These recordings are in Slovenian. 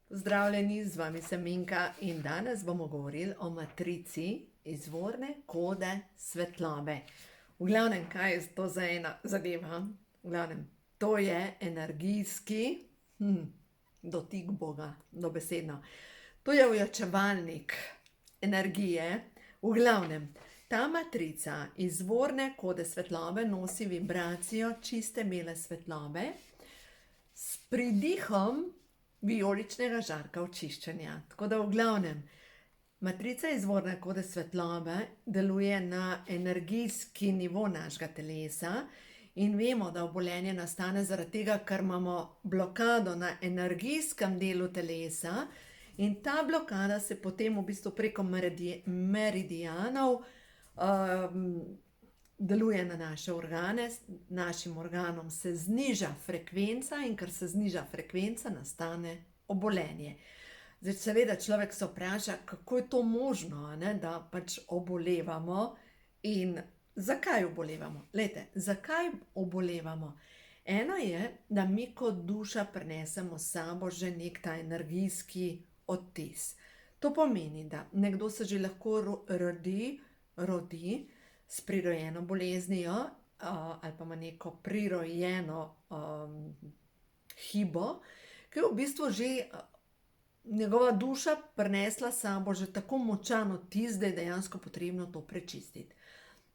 Pozdravljeni, z vami sem Minka in danes bomo govorili o matrici izvorne kode svetlobe. V glavnem, kaj je to za ena zadeva? V glavnem, to je energijski dotik Boga, dobesedno. To je ojačevalnik energije. V glavnem, ta matrica izvorne kode svetlobe nosi vibracijo čiste bele svetlobe s pridihom vijoličnega žarka očiščenja. Tako da v glavnem, matrica izvorne kode svetlobe deluje na energijski nivo našega telesa in vemo, da obolenje nastane zaradi tega, ker imamo blokado na energijskem delu telesa in ta blokada se potem v bistvu preko meridianov deluje na naše organe, našim organom se zniža frekvenca in ker se zniža frekvenca, nastane obolenje. Zdaj, seveda človek se vpraša, kako je to možno, ne, da pač obolevamo in zakaj obolevamo. Glejte, zakaj obolevamo? Eno je, da mi kot duša prinesemo s sabo že nek ta energijski odtis. To pomeni, da nekdo se že lahko rodi s prirojeno boleznijo ali pa ima neko prirojeno hibo, ki je v bistvu že njegova duša prinesla s sabo že tako močan odtis, da je dejansko potrebno to prečistiti.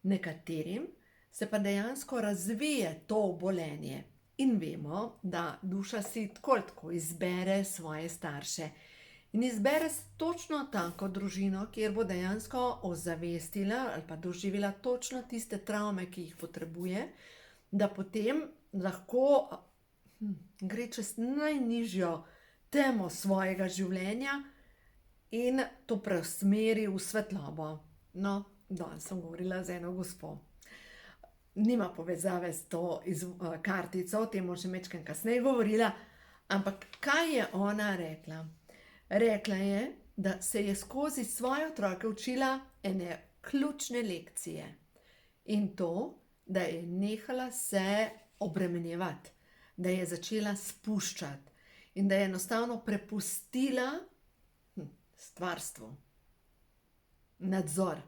Nekaterim se pa dejansko razvije to obolenje in vemo, da duša si tako izbere svoje starše. In izbere točno tako družino, kjer bo dejansko ozavestila ali pa doživela točno tiste travme, ki jih potrebuje, da potem lahko gre čez najnižjo temo svojega življenja in to preusmeri v svetlobo. No, danes sem govorila z eno gospo. Nima povezave s to kartico, o tem bom še majčkeno kasneje govorila, ampak kaj je ona rekla? Rekla je, da se je skozi svoje otroke učila ene ključne lekcije in to, da je nehala se obremenjevati, da je začela spuščati in da je enostavno prepustila stvarstvu nadzor.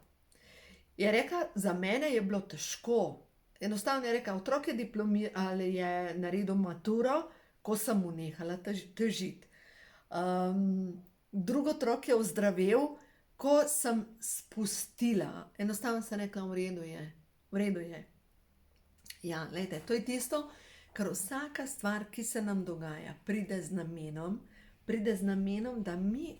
Je rekla, za mene je bilo težko. Enostavno je rekla, otrok je ali je naredil maturo, ko sem mu nehala težiti. Drugi otrok je ozdravel, ko sem spustila. Enostavno sem rekla, v redu je. Ja, glejte, to je tisto, ker vsaka stvar, ki se nam dogaja, pride z namenom, da mi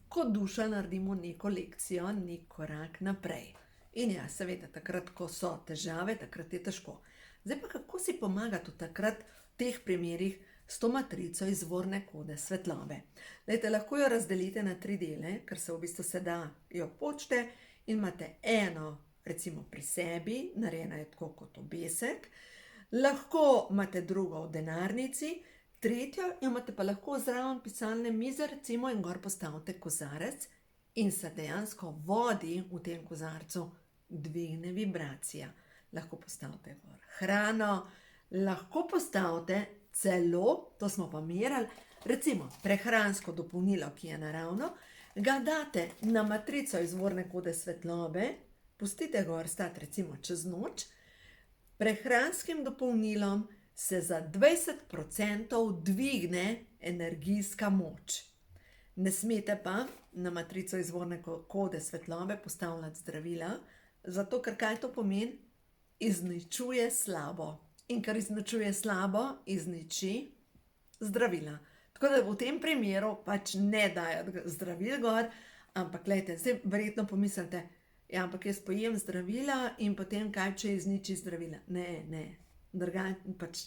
kot duša naredimo neko lekcijo, nek korak naprej. In ja, seveda, takrat, ko so težave, takrat je težko. Zdaj pa, kako si pomagati v teh primerih s to matrico izvorne kode svetlobe? Glejte, lahko jo razdelite na 3 dele, ker se v bistvu se da jo počte in imate eno, recimo pri sebi, narejena je tako kot obesek, lahko imate drugo v denarnici, tretjo imate pa lahko zraven pisalne mize, recimo, in gor postavite kozarec in se dejansko vodi v tem kozarcu dvigne vibracija. Lahko postavite gor hrano, lahko postavite celo, to smo pa merali, recimo prehransko dopolnilo, ki je naravno, ga date na matrico izvorne kode svetlobe, pustite gor stati recimo čez noč, prehranskim dopolnilom se za 20% dvigne energijska moč. Ne smete pa na matrico izvorne kode svetlobe postavljati zdravila, zato ker kaj to pomeni? Izničuje slabo. In ker izničuje slabo, izniči zdravila. Tako da v tem primeru pač ne dajati zdravil gor, ampak glejte, zdaj verjetno pomislite, ja, ampak jaz pojem zdravila in potem kaj, če izniči zdravila? Ne. Pač,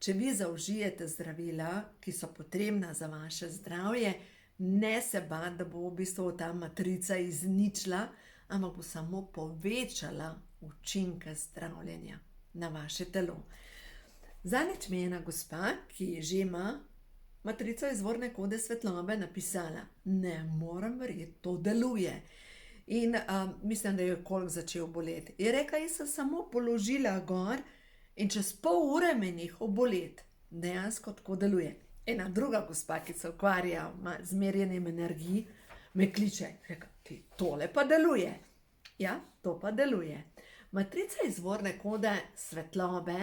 če vi zaužijete zdravila, ki so potrebna za vaše zdravje, ne se bati, da bo v bistvu ta matrica izničila, ampak bo samo povečala učinke zdravljenja na vaše telo. Zadnjič mi je ena gospa, ki že ima matrico izvorne kode svetlobe, napisala, ne morem verjeti, to deluje. In mislim, da je koliko začel boleti. Je rekla, jaz sem samo položila gor in čez pol ure me nehal boleti. Dejansko tako deluje. ena druga gospa, ki se ukvarja z merjenjem energij, me kliče, reka, ti, tole pa deluje. Ja, to pa deluje. Matrica izvorne kode svetlobe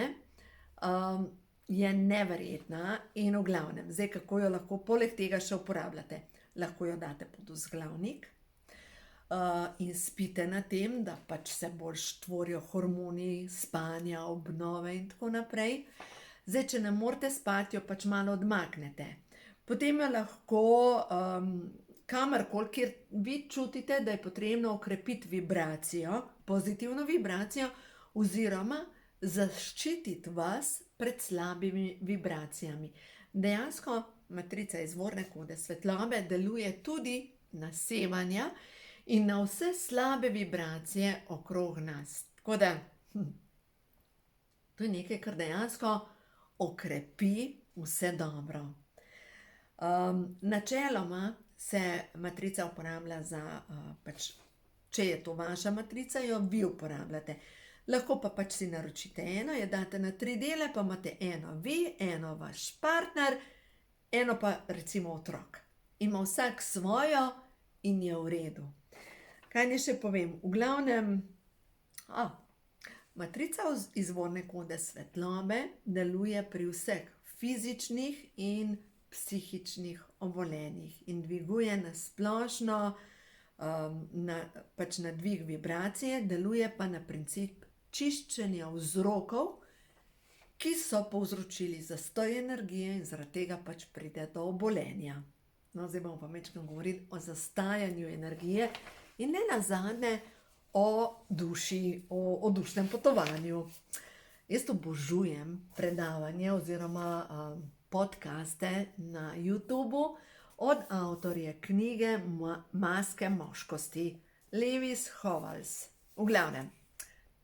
je neverjetna in v glavnem, zdaj kako jo lahko poleg tega še uporabljate. Lahko jo date pod vzglavnik in spite na tem, da pač se bolj tvorijo hormoni spanja, obnove in tako naprej. Zdaj, če ne morete spati, jo pač malo odmaknete. Potem jo lahko kamorkoli, kjer vi čutite, da je potrebno okrepiti vibracijo, pozitivno vibracijo, oziroma zaščititi vas pred slabimi vibracijami. Dejansko matrica izvorne kode svetlobe deluje tudi na sevanja in na vse slabe vibracije okrog nas. Tako da, to je nekaj, kar dejansko okrepi vse dobro. Načeloma se matrica uporablja za, pač, če je to vaša matrica, jo vi uporabljate. Lahko pa pač si naročite eno, jo date na 3 dele, pa imate eno vi, eno vaš partner, eno pa recimo otrok. Ima vsak svojo in je v redu. Kaj naj še povem? V glavnem, matrica izvorne kode svetlobe deluje pri vseh fizičnih in psihičnih obolenjih in dviguje na splošno pač na dvig vibracije, deluje pa na princip čiščenja vzrokov, ki so povzročili zastoj energije in zaradi tega pač pride do obolenja. No, zdaj bomo pa majčkeno govorili o zastajanju energije in ne nazadnje o duši, o dušnem potovanju. Jaz obožujem predavanje oziroma podcaste na YouTubu od avtorja knjige Maske moškosti, Lewis Howes. V glavnem,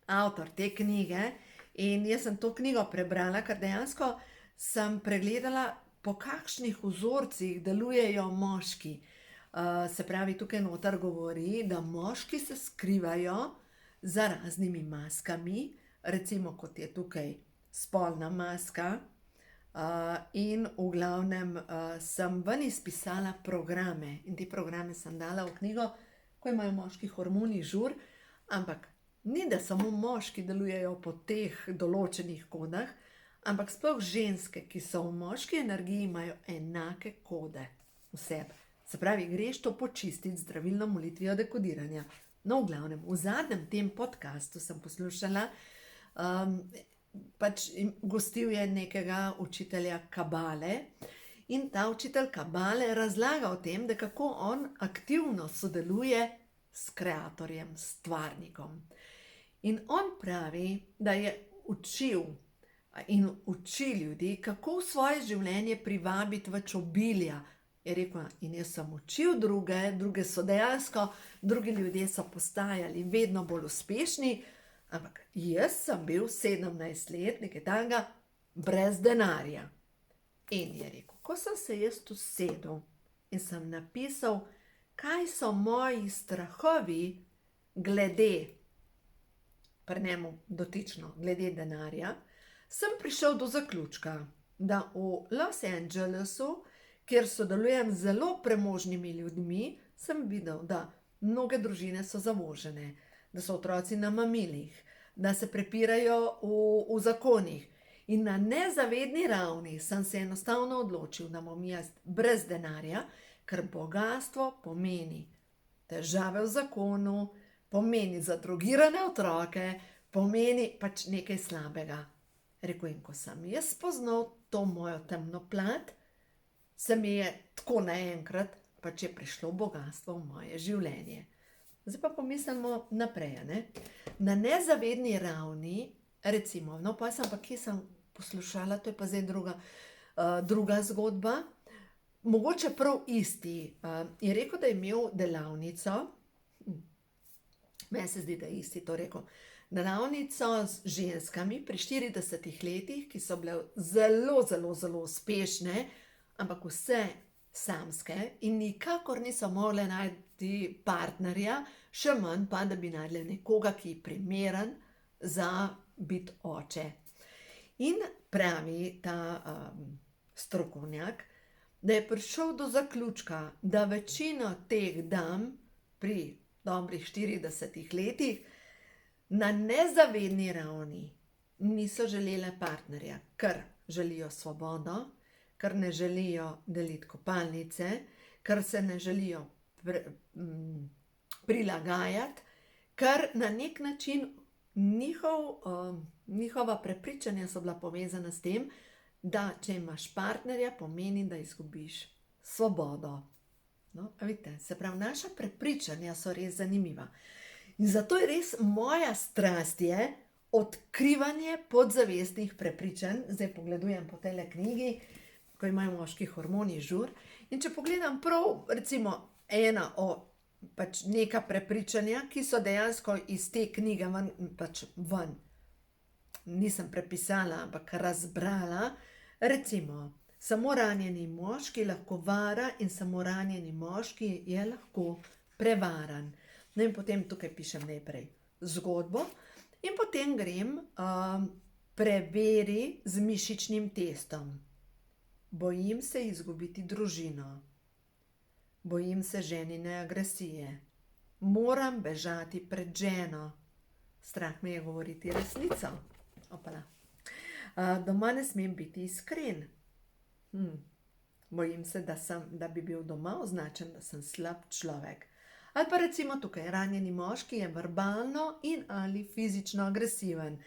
avtor te knjige, in jaz sem to knjigo prebrala, ker dejansko sem pregledala, po kakšnih vzorcih delujejo moški. Se pravi, tukaj noter govori, da moški se skrivajo za raznimi maskami, recimo kot je tukaj spolna maska, in v glavnem sem ven izpisala programe in te programe sem dala v knjigo, ko imajo moški hormoni žur, ampak ni, da samo moški delujejo po teh določenih kodah, ampak sploh ženske, ki so v moški energiji, imajo enake kode v sebi. Se pravi, greš to počistiti z zdravilno molitvijo dekodiranja. No, v glavnem, v zadnjem tem podcastu sem poslušala, pač gostil je nekega učitelja kabale in ta učitelj kabale razlaga o tem, da kako on aktivno sodeluje s kreatorjem, stvarnikom. In on pravi, da je učil in uči ljudi, kako v svoje življenje privabiti več obilja. Je rekel, in jaz sem učil druge so dejansko, drugi ljudje so postajali vedno bolj uspešni, ampak jaz sem bil 17 let, nekaj takega, brez denarja. In je rekel, ko sem se jaz usedel in sem napisal, kaj so moji strahovi glede, pri njemu dotično, glede denarja, sem prišel do zaključka, da v Los Angelesu, kjer sodelujem z zelo premožnimi ljudmi, sem videl, da mnoge družine so zavožene, da so otroci na mamilih, da se prepirajo v zakonih. In na nezavedni ravni sem se enostavno odločil, da bom jaz brez denarja, ker bogastvo pomeni težave v zakonu, pomeni zadrogirane otroke, pomeni pač nekaj slabega. Rekel, in ko sem jaz spoznal to mojo temno plat, se mi je tako naenkrat, pač je prišlo bogastvo v moje življenje. Zdaj pa pomislimo naprej, ne? Na nezavedni ravni, recimo, no pa sem pa, kje sem poslušala, to je pa zdaj druga zgodba, mogoče prav isti, je rekel, da je imel delavnico, meni se zdi, da je isti to rekel, delavnico z ženskami pri 40 letih, ki so bile zelo, zelo, zelo uspešne, ampak vse samske in nikakor niso mogle najti partnerja, še manj pa, da bi našli nekoga, ki je primeren za biti oče. In pravi ta strokovnjak, da je prišel do zaključka, da večino teh dam pri dobrih 40 letih na nezavedni ravni niso želele partnerja, ker želijo svobodo, ker ne želijo deliti kopalnice, ker se ne želijo prilagajati, ker na nek način njihova prepričanja so bila povezana s tem, da če imaš partnerja, pomeni, da izgubiš svobodo. No, vidite, se pravi, naša prepričanja so res zanimiva. In zato je res moja strast je odkrivanje podzavestnih prepričanj. Zdaj pogledujem po tele knjigi, ko imajo moški hormoni žur. In če pogledam prav, recimo, neka prepričanja, ki so dejansko iz te knjige ven. Nisem prepisala, ampak razbrala. Recimo, samo ranjeni moški lahko vara in samo ranjeni moški je lahko prevaran. No in potem tukaj pišem najprej zgodbo in potem grem preveri z mišičnim testom. Bojim se izgubiti družino. Bojim se ženine agresije. Moram bežati pred ženo. Strah me je govoriti resnico. Opala. Doma ne smem biti iskren. Bojim se, da bi bil doma označen, da sem slab človek. Ali pa recimo tukaj, ranjeni moški je verbalno in ali fizično agresiven.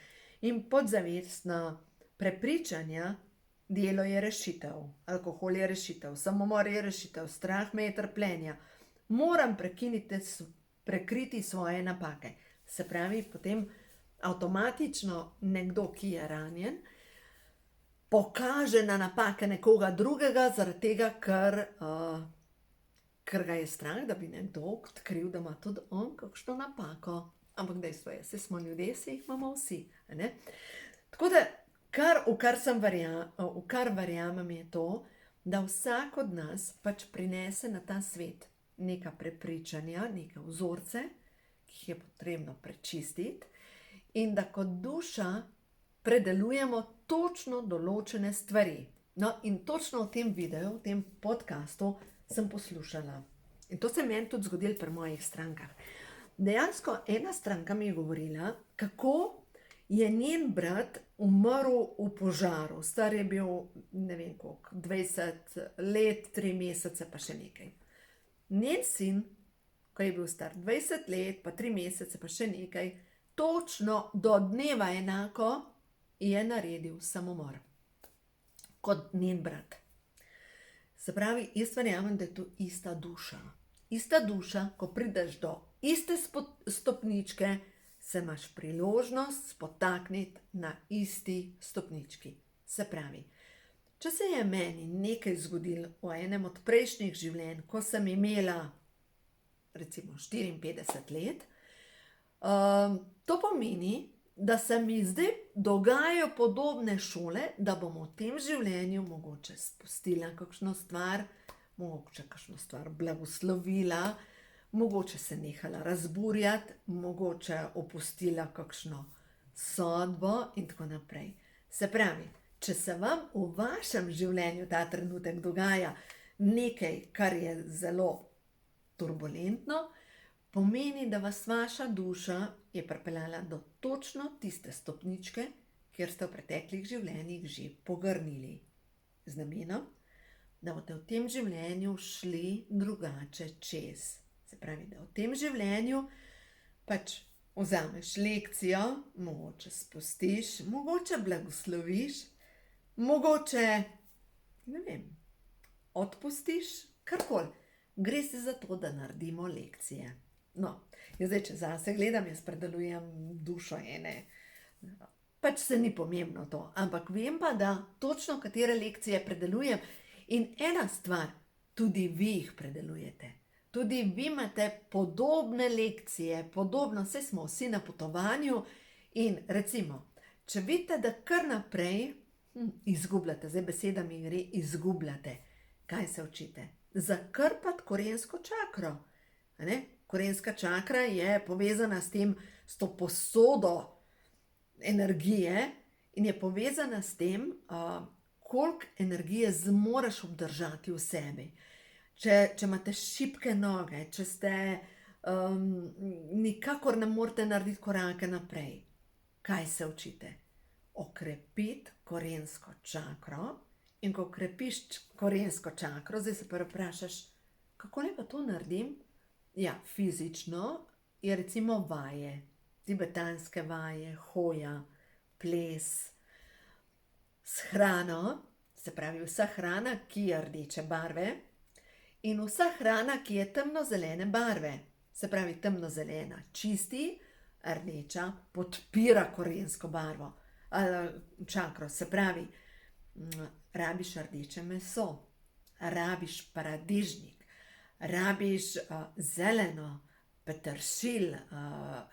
In podzavestno prepričanja, delo je rešitev, alkohol je rešitev, samomor je rešitev, strah me je trpljenja. Moram prekriti svoje napake. Se pravi, potem avtomatično nekdo, ki je ranjen, pokaže na napake nekoga drugega, zaradi tega, ker ga je strah, da bi nekdo odkril, da ima tudi on kakšno napako. Ampak dejstvo je, saj smo ljudje, saj jih imamo vsi. Ne? Tako da, v kar verjamem je to, da vsak od nas pač prinese na ta svet neka prepričanja, neke vzorce, ki jih je potrebno prečistiti, in da kot duša predelujemo točno določene stvari. No, in točno v tem videu, v tem podcastu sem poslušala. In to se meni tudi zgodilo pri mojih strankah. Dejansko ena stranka mi je govorila, kako je njen brat umrl v požaru. Star je bil, ne vem koliko, 20 let, 3 mesece pa še nekaj. Njen sin, ko je bil star 20 let, pa 3 mesece pa še nekaj, točno do dneva enako je naredil samomor. Kot njen brat. Se pravi, jaz verjamem, da je to ista duša. Ista duša, ko prideš do iste stopničke, se imaš priložnost spotakniti na isti stopnički. Se pravi, če se je meni nekaj zgodilo v enem od prejšnjih življenj, ko sem imela recimo 54 let, to pomeni, da se mi zdaj dogajajo podobne šole, da bom v tem življenju mogoče spustila kakšno stvar, mogoče kakšno stvar blagoslovila, mogoče se nehala razburjati, mogoče opustila kakšno sodbo in tako naprej. Se pravi, če se vam v vašem življenju ta trenutek dogaja nekaj, kar je zelo turbulentno, pomeni, da vas vaša duša je pripeljala do točno tiste stopničke, kjer ste v preteklih življenjih že pogrnili. Z namenom, da boste v tem življenju šli drugače čez. Se pravi, da v tem življenju pač vzameš lekcijo, mogoče spustiš, mogoče blagosloviš, mogoče, ne vem, odpustiš, karkoli. Gre se za to, da naredimo lekcije. No, jaz zdaj, če zase gledam, jaz predelujem dušo ene. Pač se ni pomembno to, ampak vem pa, da točno katere lekcije predelujem. In ena stvar, tudi vi jih predelujete. Tudi vi imate podobne lekcije, podobno, saj smo vsi na potovanju in recimo, če vidite, da kar naprej izgubljate, zdaj beseda mi gre, izgubljate, kaj se učite? Zakrpati korensko čakro. Korenska čakra je povezana s to posodo energije in je povezana s tem, koliko energije zmoreš obdržati v sebi. Če imate šibke noge, če ste nikakor ne morete narediti korake naprej, kaj se učite? Okrepiti korensko čakro. In ko okrepiš korensko čakro, zdaj se prvo vprašaš, kako naj pa to naredim? Ja, fizično je recimo vaje, tibetanske vaje, hoja, ples, s hrano, se pravi vsa hrana, ki je rdeče barve, in vsa hrana, ki je temnozelene barve, se pravi temnozelena, čisti, rdeča, podpira korensko barvo, čakro, se pravi, rabiš rdeče meso, rabiš paradižnik, rabiš zeleno, peteršilj,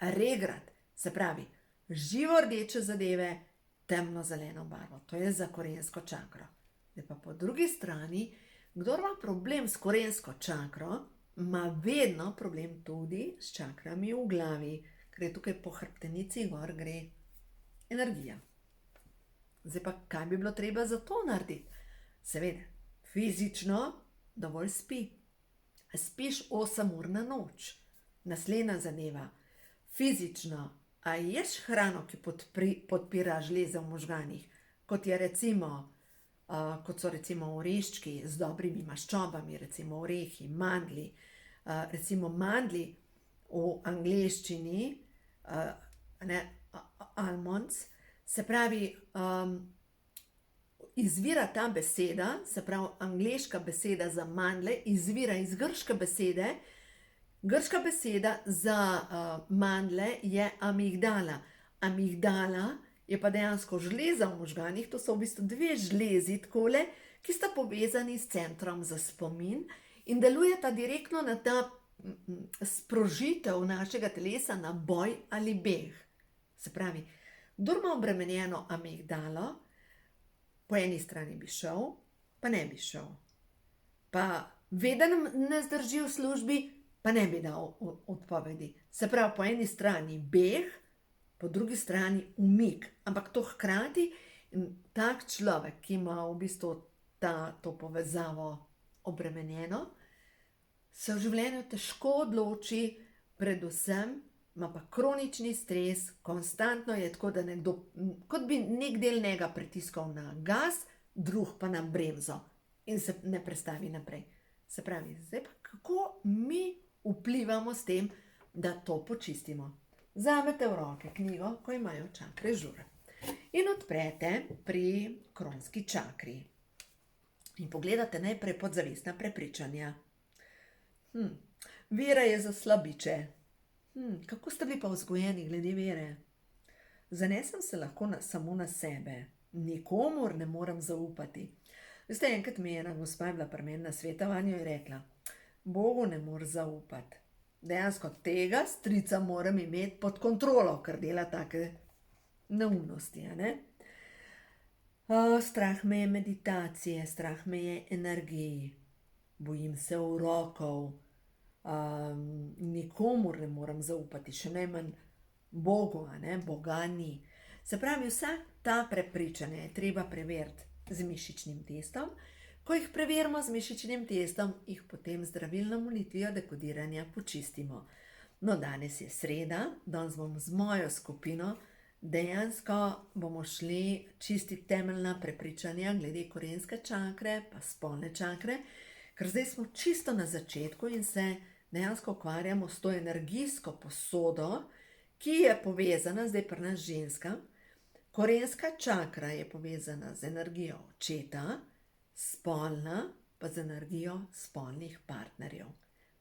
regrat, se pravi, živo rdeče zadeve, temnozeleno barvo. To je za korensko čakro. Zdaj pa po drugi strani, kdor ima problem s korensko čakro, ima vedno problem tudi s čakrami v glavi, ker je tukaj po hrbtenici gor gre energija. Zdaj pa, kaj bi bilo treba za to narediti? Seveda, fizično dovolj spi. Spiš 8 ur na noč. Naslednja zadeva, fizično, a ješ hrano, ki podpira žleze v možganih, kot so recimo oreščki z dobrimi maščobami, recimo orehi, mandlji, recimo mandlji v angleščini, almonds, se pravi, izvira ta beseda, se pravi, angleška beseda za mandlje, izvira iz grške besede. Grška beseda za mandlje je amigdala. Amigdala je pa dejansko žleza v možganih, to so v bistvu dve žlezi takole, ki sta povezani s centrom za spomin in delujeta direktno na ta sprožitev našega telesa na boj ali beg. Se pravi, kdor ima obremenjeno amigdalo, po eni strani bi šel, pa ne bi šel. Pa veden ne zdrži v službi, pa ne bi dal odpovedi. Se pravi, po eni strani beg, po drugi strani umik. Ampak to hkrati, tak človek, ki ima v bistvu to povezavo obremenjeno, se v življenju težko odloči, predvsem ima pa kronični stres, konstantno je tako, da nekdo, kot bi nek del njega pritiskal na gas, drug pa na bremzo in se ne prestavi naprej. Se pravi, zdaj pa kako mi vplivamo s tem, da to počistimo. Vzamete v roke knjigo, ko imajo čakre žur, in odprete pri kronski čakri. In pogledate najprej podzavestna prepričanja. Vera je za slabiče. Kako ste bili pa vzgojeni glede vere? Zanesem se lahko samo na sebe. Nikomur ne morem zaupati. Veste, enkrat mi je ena gospa bila pri meni na svetovanju in rekla, Bogu ne moreš zaupati. Dejansko tega strica moram imeti pod kontrolo, ker dela take neumnosti, a ne? Strah me je meditacije, strah me je energiji, bojim se urokov, nikomur ne morem zaupati, še najmanj Bogu, a ne? Boga ni. Se pravi, vsa ta prepričanja je treba preveriti z mišičnim testom. Ko jih preverimo z mišičnim testom, jih potem z zdravilno molitvijo dekodiranja počistimo. No, danes je sreda, danes bom z mojo skupino, dejansko bomo šli čistiti temeljna prepričanja glede korenske čakre, pa spolne čakre, ker zdaj smo čisto na začetku in se dejansko ukvarjamo s to energijsko posodo, ki je povezana, zdaj pri nas ženska. Korenska čakra je povezana z energijo očeta, spolna pa z energijo spolnih partnerjev.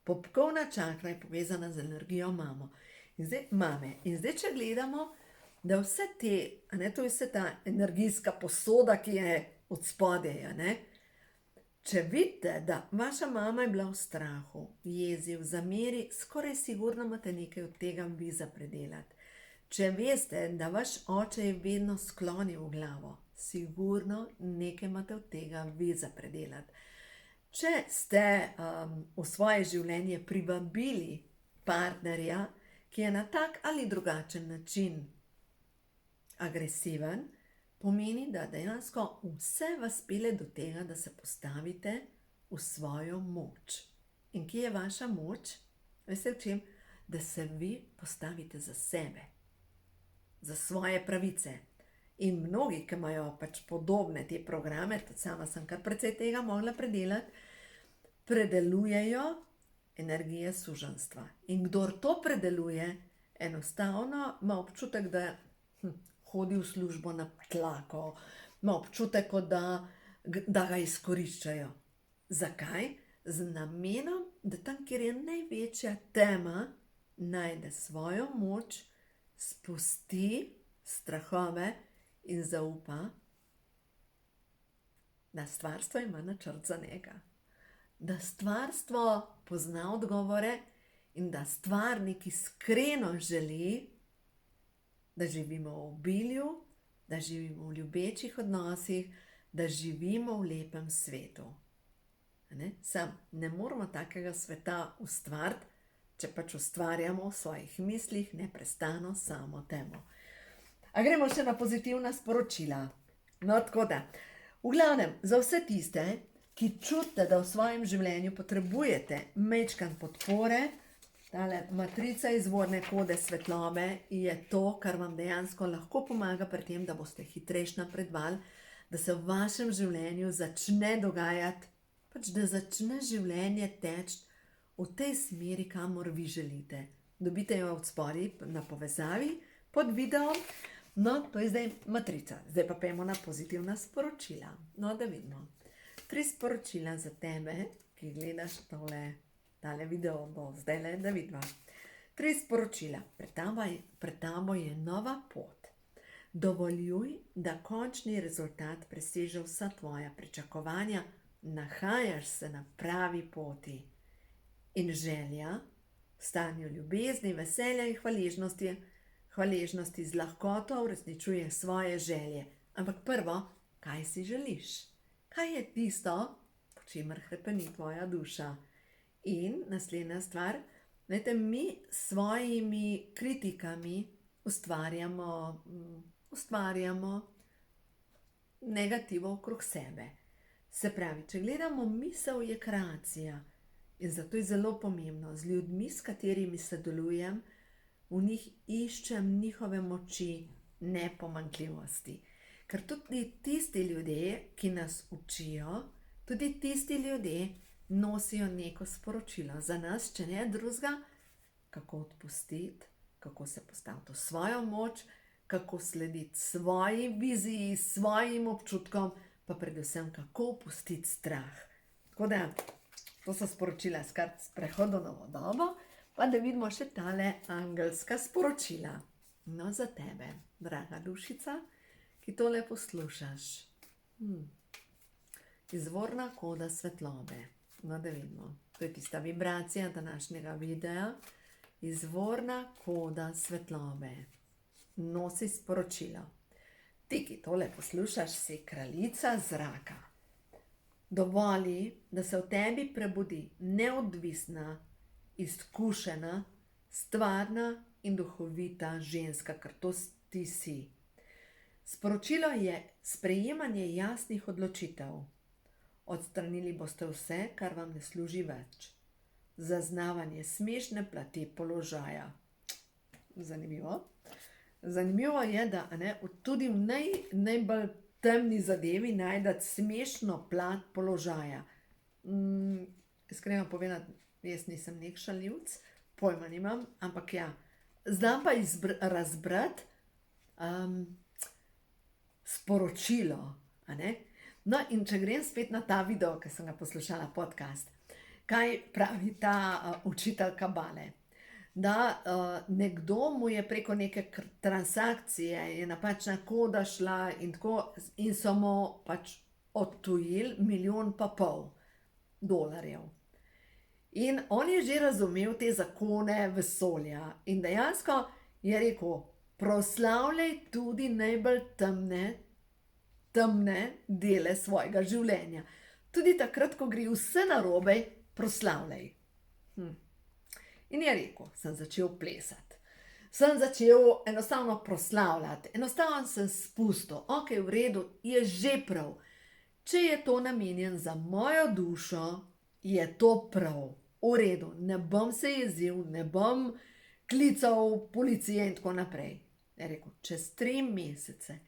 Popkovna čakra je povezana z energijo mame. In zdaj, če gledamo, da vse te, a ne, to je vse ta energijska posoda, ki je od spodaj, a ne, če vidite, da vaša mama je bila v strahu, jezi, v zameri, skoraj sigurno imate nekaj od tega vi za predelati. Če veste, da vaš oče je vedno sklonil glavo, sigurno nekaj imate od tega vi za predelati. Če ste v svoje življenje privabili partnerja, ki je na tak ali drugačen način agresiven, pomeni, da dejansko vse vas pele do tega, da se postavite v svojo moč. In kje je vaša moč? Veste v čem? Da se vi postavite za sebe, za svoje pravice. In mnogi, ki imajo pač podobne te programe, tudi sama sem kar precej tega mogla predelati, predelujejo energije suženjstva. In kdor to predeluje, enostavno ima občutek, da hodi v službo na tlako, ima občutek, kot da ga izkoriščajo. Zakaj? Z namenom, da tam, kjer je največja tema, najde svojo moč, spusti strahove in zaupa, da stvarstvo ima načrt za njega. Da stvarstvo pozna odgovore in da stvarnik iskreno želi, da živimo v obilju, da živimo v ljubečih odnosih, da živimo v lepem svetu. Sam ne moramo takega sveta ustvariti, če pač ustvarjamo v svojih mislih neprestano samo temo. A gremo še na pozitivna sporočila. No, tako da, v glavnem, za vse tiste, ki čutite, da v svojem življenju potrebujete majčkan podpore, tale matrica izvorne kode svetlobe je to, kar vam dejansko lahko pomaga pri tem, da boste hitrejši napredovali, da se v vašem življenju začne dogajati, pač da začne življenje teči v tej smeri, kamor vi želite. Dobite jo od spodaj na povezavi pod videom. No, to je zdaj matrica. Zdaj pa pojmo na pozitivna sporočila. No, da vidimo. 3 sporočila za tebe, ki gledaš tale video, bo zdajle, da vidva. 3 sporočila. Pred tabo je nova pot. Dovoljuj, da končni rezultat preseže vsa tvoja pričakovanja. Nahajaš se na pravi poti. In želja, v stanju ljubezni, veselja in hvaležnosti z lahkoto uresničuje svoje želje. Ampak prvo, kaj si želiš? Kaj je tisto, po čemer hrepeni tvoja duša? In naslednja stvar, mi s svojimi kritikami ustvarjamo negativo okrog sebe. Se pravi, če gledamo, misel je kreacija in zato je zelo pomembno, z ljudmi, s katerimi sodelujem, v njih iščem njihove moči, ne pomanjkljivosti. Ker tudi tisti ljudje, ki nas učijo, tudi tisti ljudje nosijo neko sporočilo za nas, če ne drugega, kako odpustiti, kako se postaviti v svojo moč, kako slediti svoji viziji, svojim občutkom, pa predvsem, kako opustiti strah. Tako da, to so sporočila s prehodu v novo dobo, pa da vidimo še tale angelska sporočila. No, za tebe, draga dušica, ki tole poslušaš. Izvorna koda svetlobe. No, da vidimo. To je tista vibracija današnjega videa. Izvorna koda svetlobe. Nosi sporočilo. Ti, ki tole poslušaš, si kraljica zraka. Dovoli, da se v tebi prebudi neodvisna, izkušena, stvarna in duhovita ženska, ker to ti si. Sporočilo je sprejemanje jasnih odločitev. Odstranili boste vse, kar vam ne služi več. Zaznavanje smešne plati položaja. Zanimivo. Zanimivo je, da tudi v najbolj temni zadevi najdete smešno plat položaja. Iskreno povedati, jaz nisem nek šaljivc, pojma nimam, ampak ja, znam pa razbrati sporočilo. No, in če grem spet na ta video, ki sem ga poslušala podcast, kaj pravi ta učitelj kabale? Da nekdo mu je preko neke transakcije, je napačna koda šla in so mu pač odtujili $1,5 milijonov. In on je že razumel te zakone vesolja in dejansko je rekel, proslavljaj tudi najbolj temne dele svojega življenja. Tudi takrat, ko gre vse narobe, proslavljaj. In je rekel, sem začel plesati. sem začel enostavno proslavljati, enostavno sem spustil, ok, v redu, je že prav. Če je to namenjen za mojo dušo, je to prav, v redu, ne bom se jezil, ne bom klical policije in tako naprej. Je rekel, čez 3 mesece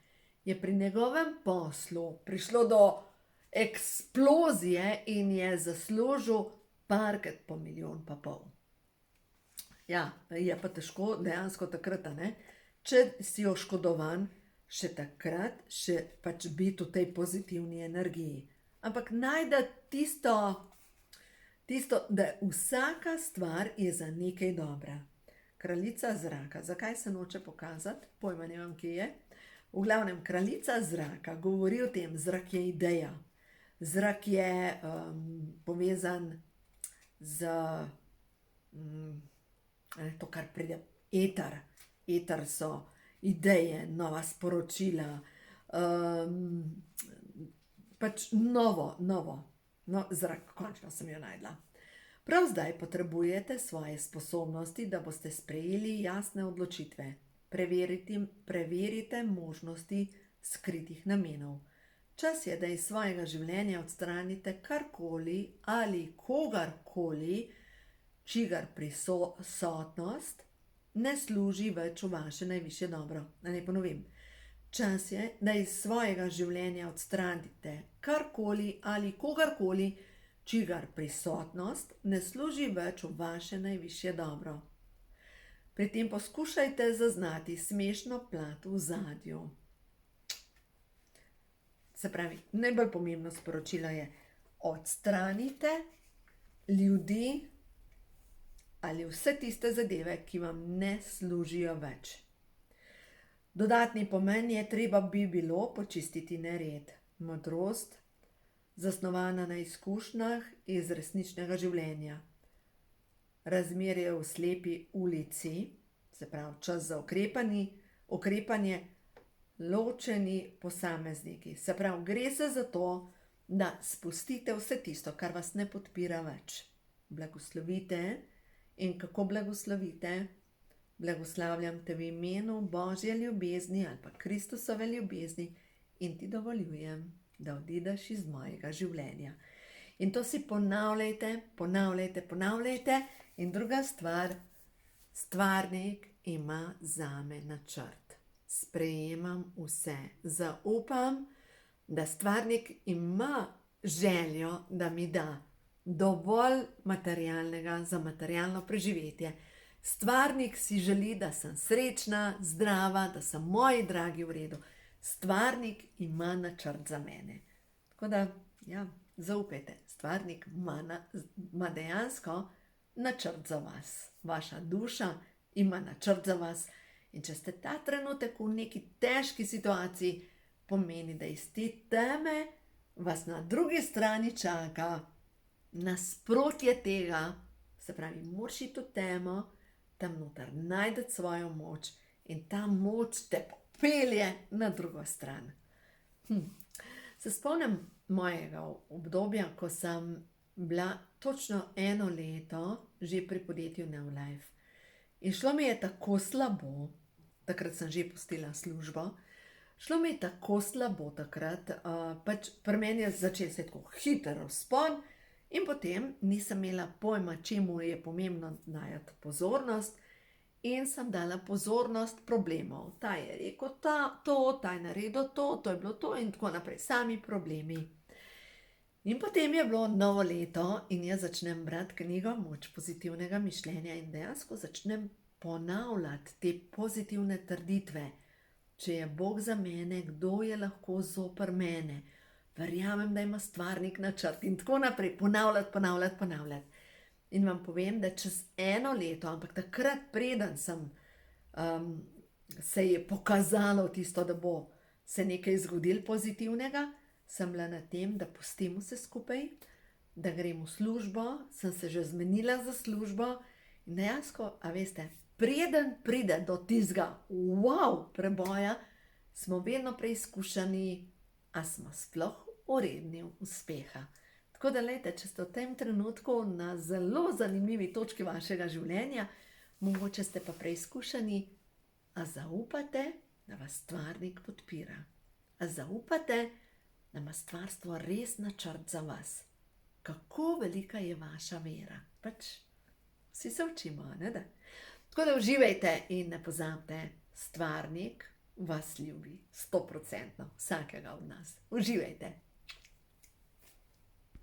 je pri njegovem poslu prišlo do eksplozije in je zaslužil parkrat po 1,5 milijona. Ja, je pa težko dejansko takrat, a ne? Če si oškodovan, še takrat, še pač biti v tej pozitivni energiji. Ampak najde tisto, da vsaka stvar je za nekaj dobra. Kraljica zraka, zakaj se noče pokazati? Pojma nimam, kje je. V glavnem, kraljica zraka govori o tem, zrak je ideja. Zrak je povezan z to, kar pride, eter. Eter so ideje, nova sporočila, pač novo. No, zrak, končno sem jo najdla. Prav zdaj potrebujete svoje sposobnosti, da boste sprejeli jasne odločitve. Preverite možnosti skritih namenov. Čas je, da iz svojega življenja odstranite karkoli ali kogarkoli, čigar prisotnost ne služi več v vaše najvišje dobro. Naj ponovim. Čas je, da iz svojega življenja odstranite karkoli ali kogarkoli, čigar prisotnost ne služi več v vaše najvišje dobro. Pri tem poskušajte zaznati smešno plat v ozadju. Se pravi, najbolj pomembno sporočilo je, odstranite ljudi ali vse tiste zadeve, ki vam ne služijo več. Dodatni pomen je, treba bi bilo počistiti nered. Modrost, zasnovana na izkušnjah iz resničnega življenja. Razmerje v slepi ulici, se pravi čas za ukrepanje, ločeni posamezniki. Se pravi, gre se za to, da spustite vse tisto, kar vas ne podpira več. Blagoslovite in kako blagoslovite? Blagoslavljam te v imenu Božje ljubezni ali pa Kristusove ljubezni in ti dovoljujem, da odideš iz mojega življenja. In to si ponavljajte. In druga stvar, stvarnik ima zame načrt. Sprejemam vse. Zaupam, da stvarnik ima željo, da mi da dovolj materialnega za materialno preživetje. Stvarnik si želi, da sem srečna, zdrava, da so moji dragi v redu. Stvarnik ima načrt za mene. Tako da, ja, zaupajte. Stvarnik ima dejansko načrt za vas. Vaša duša ima načrt za vas. In če ste ta trenutek v neki težki situaciji, pomeni, da iz te teme vas na drugi strani čaka nasprotje tega. Se pravi, moraš iti v temo, tam noter najdete svojo moč in ta moč te popelje na drugo stran. Se spomnim mojega obdobja, ko sem bila točno 1 leto že pri podjetju New Life. In šlo mi je tako slabo, takrat sem že pustila službo, šlo mi je tako slabo takrat, pač pri meni je začel se tako hiter vzpon in potem nisem imela pojma, čemu je pomembno najti pozornost in sem dala pozornost problemov. Ta je rekel ta je naredil to je bilo to in tako naprej, sami problemi. In potem je bilo novo leto in jaz začnem brati knjigo Moč pozitivnega mišljenja in dejansko začnem ponavljati te pozitivne trditve. Če je Bog za mene, kdo je lahko zoper mene? Verjamem, da ima stvarnik načrt in tako naprej, ponavljati. In vam povem, da čez 1 leto, ampak takrat preden se je pokazalo tisto, da bo se nekaj zgodilo pozitivnega, sem bila na tem, da pustim vse skupaj, da grem v službo, sem se že zmenila za službo in dejansko, a veste, preden pride do tistega preboja, smo vedno preizkušani, a smo sploh vredni uspeha. Tako da, lejte, če ste v tem trenutku na zelo zanimivi točki vašega življenja, mogoče ste pa preizkušeni, a zaupate, da vas stvarnik podpira. A zaupate, da ima stvarstvo res načrt za vas. Kako velika je vaša vera? Pač vsi se učimo, ne da? Tako da uživajte in ne pozabite, stvarnik vas ljubi 100%, vsakega od nas. Uživajte!